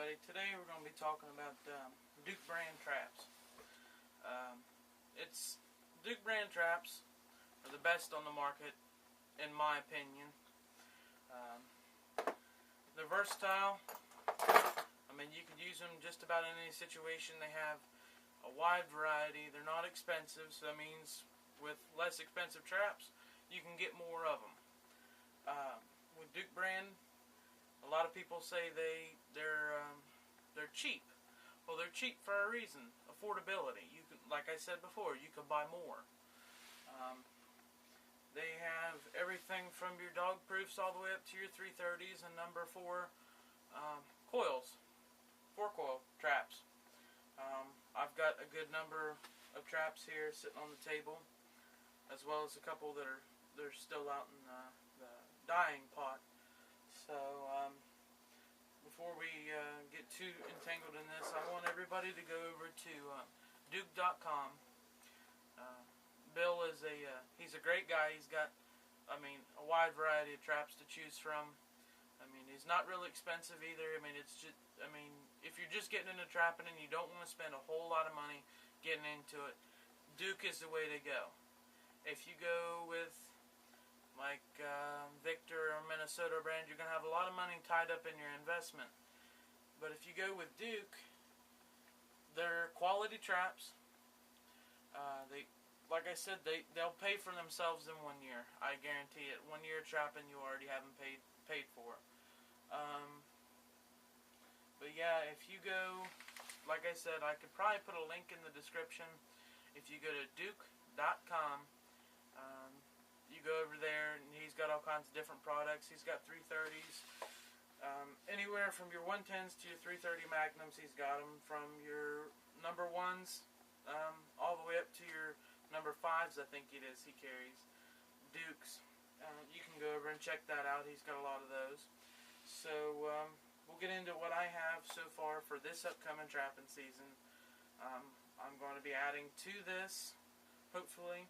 everybody. Today we're going to be talking about Duke brand traps. Duke brand traps are the best on the market, in my opinion. They're versatile. I mean, you could use them just about in any situation. They have a wide variety. They're not expensive, so that means with less expensive traps, you can get more of them. With Duke brand, a lot of people say they're cheap. Well, they're cheap for a reason. Affordability. You can, like I said before, you can buy more. They have everything from your dog proofs all the way up to your 330s and number 4 coils, 4-coil traps. I've got a good number of traps here sitting on the table, as well as a couple that they're still out in the dyeing pot. So before we get too entangled in this, I want everybody to go over to Duke.com. Bill is he's a great guy. He's got, a wide variety of traps to choose from. He's not really expensive either. If you're just getting into trapping and you don't want to spend a whole lot of money getting into it, Duke is the way to go. If you go with like Victor or Minnesota brand, you're going to have a lot of money tied up in your investment. But if you go with Duke, they're quality traps. Like I said, they'll pay for themselves in 1 year. I guarantee it. 1 year trapping, you already have them paid for. But yeah, if you go, like I said, I could probably put a link in the description. If you go to Duke.com, you go over there, and he's got all kinds of different products. He's got 330s, anywhere from your 110s to your 330 Magnums. He's got them from your number 1s all the way up to your number 5s, I think it is, he carries. Dukes. You can go over and check that out. He's got a lot of those. So we'll get into what I have so far for this upcoming trapping season. I'm going to be adding to this, hopefully.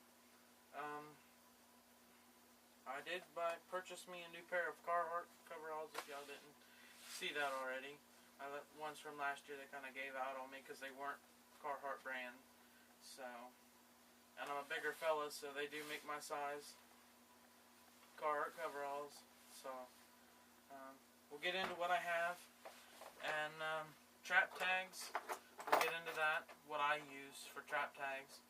I did purchase me a new pair of Carhartt coveralls, if y'all didn't see that already. Ones from last year they kind of gave out on me because they weren't Carhartt brand. So, and I'm a bigger fella, so they do make my size. Carhartt coveralls. So, we'll get into what I have. And trap tags, we'll get into that, what I use for trap tags.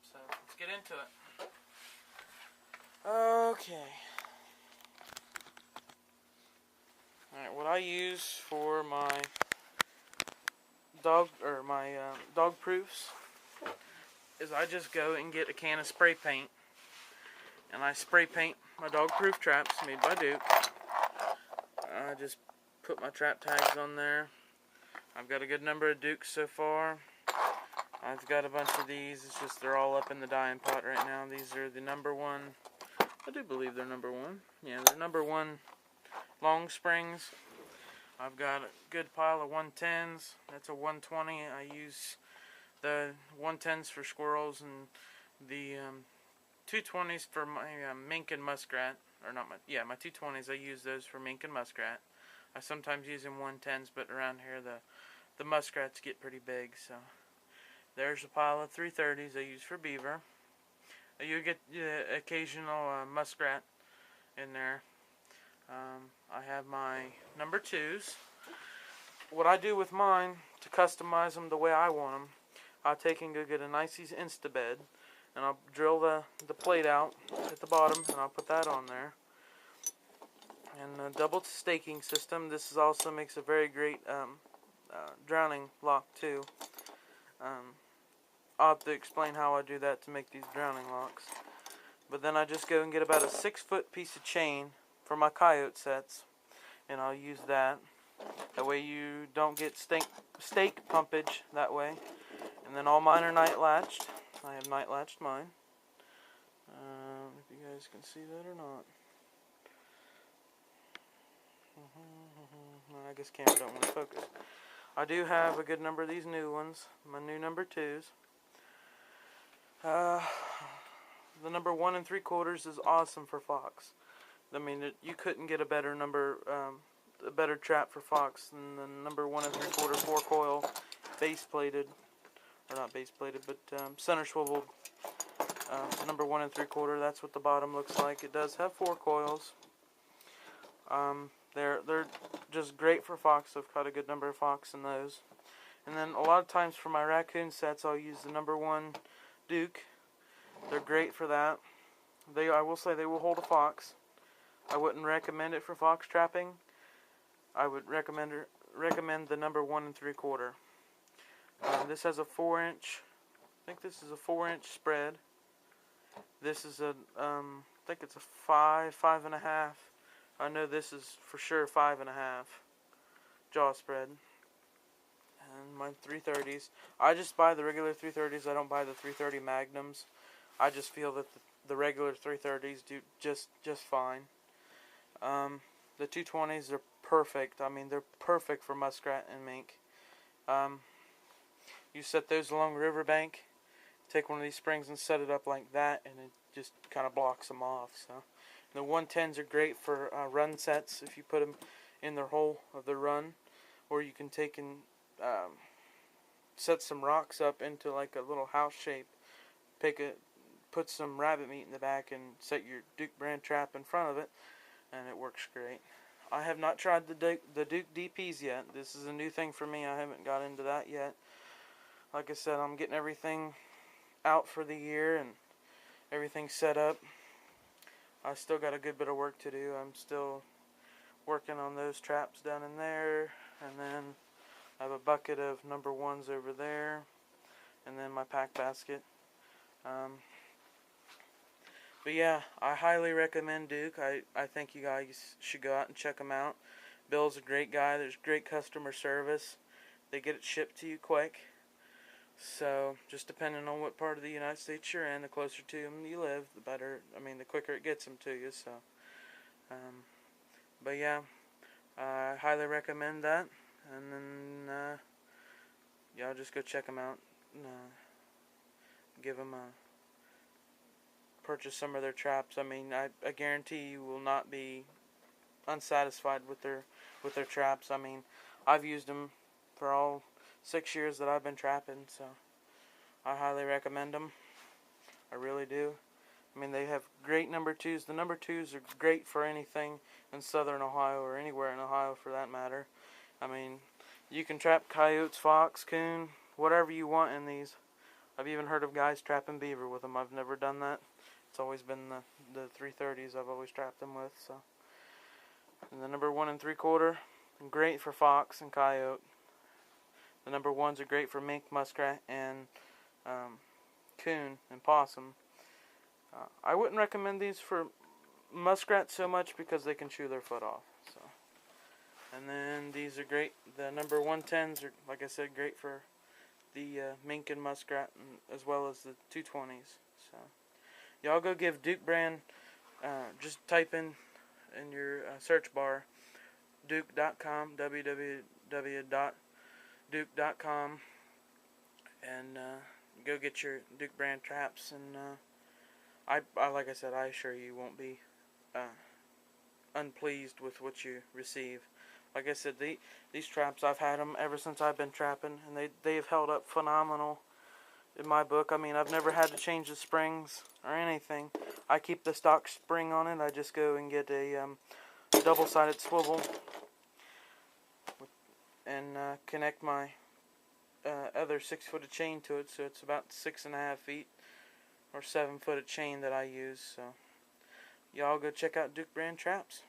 So, let's get into it. Okay. Alright, what I use for my dog proofs is I just go and get a can of spray paint, and I spray paint my dog proof traps made by Duke. I just put my trap tags on there. I've got a good number of Dukes so far. I've got a bunch of these. It's just they're all up in the dyeing pot right now. These are the number 1. I do believe they're number 1. Yeah, they're number 1 long springs. I've got a good pile of 110s. That's a 120. I use the 110s for squirrels and the 220s for my mink and muskrat. Or not my 220s. I use those for mink and muskrat. I sometimes use them 110s, but around here the muskrats get pretty big. So there's a pile of 330s I use for beaver. You get the occasional muskrat in there. I have my number 2s. What I do with mine to customize them the way I want them, I'll take and go get a Nices Instabed, and I'll drill the plate out at the bottom, and I'll put that on there. And a double staking system. This also makes a very great drowning lock too. I'll have to explain how I do that to make these drowning locks. But then I just go and get about a 6-foot piece of chain for my coyote sets, and I'll use that. That way you don't get stake pumpage that way. And then all mine are night latched. I have night latched mine. If you guys can see that or not. I guess camera don't want to focus. I do have a good number of these new ones, my new number 2s. The number 1 3/4 is awesome for fox. You couldn't get a better number, a a better trap for fox than the number 1 3/4 4-coil base plated, or not base plated, but center swiveled number 1 3/4. That's what the bottom looks like. It does have 4 coils. They're just great for fox. I've caught a good number of fox in those. And then a lot of times for my raccoon sets, I'll use the number 1 Duke. They're great for that. I will say they will hold a fox. I wouldn't recommend it for fox trapping. I would recommend the number 1 3/4. This has a 4-inch. I think this is a 4-inch spread. This is a I think it's a 5.5. I know this is for sure 5.5 jaw spread. And my 330s. I just buy the regular 330s. I don't buy the 330 Magnums. I just feel that the regular 330s do just fine. The 220s are perfect. I mean, they're perfect for muskrat and mink. You set those along the riverbank, take one of these springs and set it up like that, and it just kind of blocks them off. So the 110s are great for run sets if you put them in the hole of the run, or you can take and set some rocks up into like a little house shape. Put some rabbit meat in the back and set your Duke brand trap in front of it, and it works great. I have not tried the Duke DPs yet. This is a new thing for me. I haven't got into that yet. Like I said, I'm getting everything out for the year and everything set up. I still got a good bit of work to do. I'm still working on those traps down in there, and then I have a bucket of number 1s over there, and then my pack basket. But yeah, I highly recommend Duke. I think you guys should go out and check them out. Bill's a great guy. There's great customer service. They get it shipped to you quick. So, just depending on what part of the United States you're in, the closer to them you live, the better, the quicker it gets them to you. So, but yeah, I highly recommend that. And then, y'all just go check them out. Give them purchase some of their traps. I guarantee you will not be unsatisfied with their traps. I've used them for all 6 years that I've been trapping, so I highly recommend them. I really do. They have great number 2s. The number 2s are great for anything in southern Ohio, or anywhere in Ohio for that matter. You can trap coyotes, fox, coon, whatever you want in these. I've even heard of guys trapping beaver with them. I've never done that. It's always been the 330s I've always trapped them with. So, and the number 1 3/4, great for fox and coyote. The number 1s are great for mink, muskrat, and coon and possum. I wouldn't recommend these for muskrat so much because they can chew their foot off. So, and then these are great. The number 110s are, like I said, great for the mink and muskrat, as well as the 220s. So, y'all go give Duke brand. Just type in your search bar Duke.com, www.duke.com, and go get your Duke brand traps. And I like I said, I assure you won't be unpleased with what you receive. Like I said, these traps, I've had them ever since I've been trapping, and they've held up phenomenal in my book. I've never had to change the springs or anything. I keep the stock spring on it. I just go and get a double-sided swivel and connect my other 6-foot of chain to it, so it's about 6.5 feet or 7 foot of chain that I use. So y'all go check out Duke brand traps.